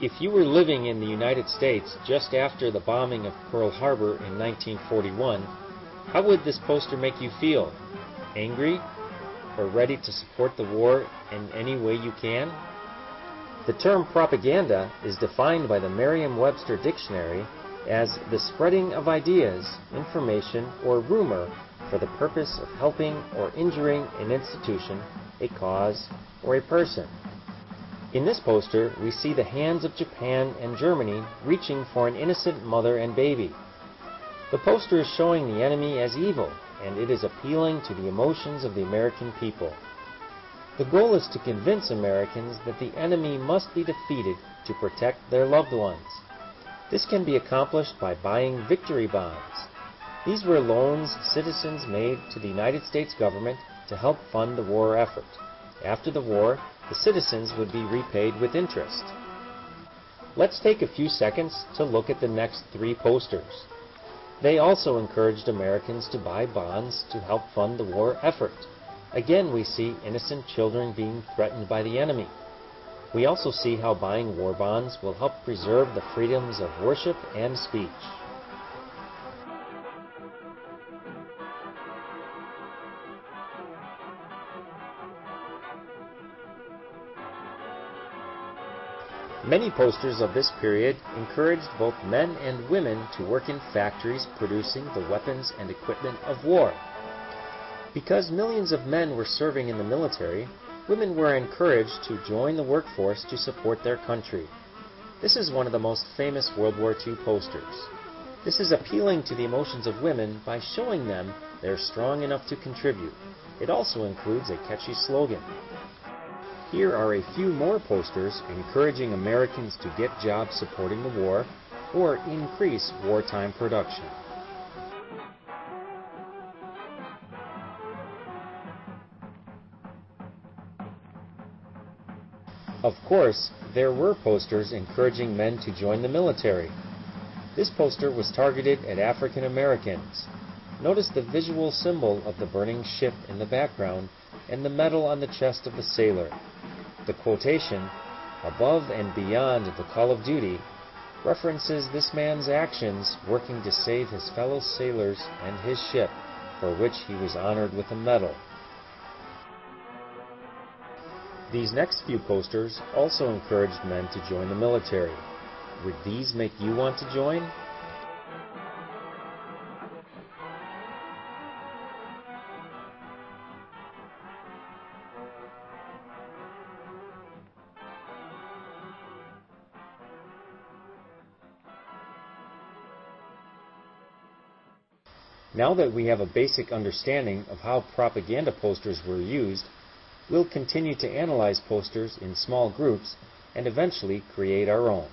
If you were living in the United States just after the bombing of Pearl Harbor in 1941, how would this poster make you feel? Angry? Or ready to support the war in any way you can? The term propaganda is defined by the Merriam-Webster dictionary as the spreading of ideas, information, or rumor for the purpose of helping or injuring an institution, a cause, or a person. In this poster, we see the hands of Japan and Germany reaching for an innocent mother and baby. The poster is showing the enemy as evil, and it is appealing to the emotions of the American people. The goal is to convince Americans that the enemy must be defeated to protect their loved ones. This can be accomplished by buying victory bonds. These were loans citizens made to the United States government to help fund the war effort. After the war, the citizens would be repaid with interest. Let's take a few seconds to look at the next three posters. They also encouraged Americans to buy bonds to help fund the war effort. Again, we see innocent children being threatened by the enemy. We also see how buying war bonds will help preserve the freedoms of worship and speech. Many posters of this period encouraged both men and women to work in factories producing the weapons and equipment of war. Because millions of men were serving in the military, women were encouraged to join the workforce to support their country. This is one of the most famous World War II posters. This is appealing to the emotions of women by showing them they're strong enough to contribute. It also includes a catchy slogan. Here are a few more posters encouraging Americans to get jobs supporting the war or increase wartime production. Of course, there were posters encouraging men to join the military. This poster was targeted at African Americans. Notice the visual symbol of the burning ship in the background and the medal on the chest of the sailor. The quotation, "above and beyond the call of duty," references this man's actions working to save his fellow sailors and his ship, for which he was honored with a medal. These next few posters also encouraged men to join the military. Would these make you want to join? Now that we have a basic understanding of how propaganda posters were used, we'll continue to analyze posters in small groups and eventually create our own.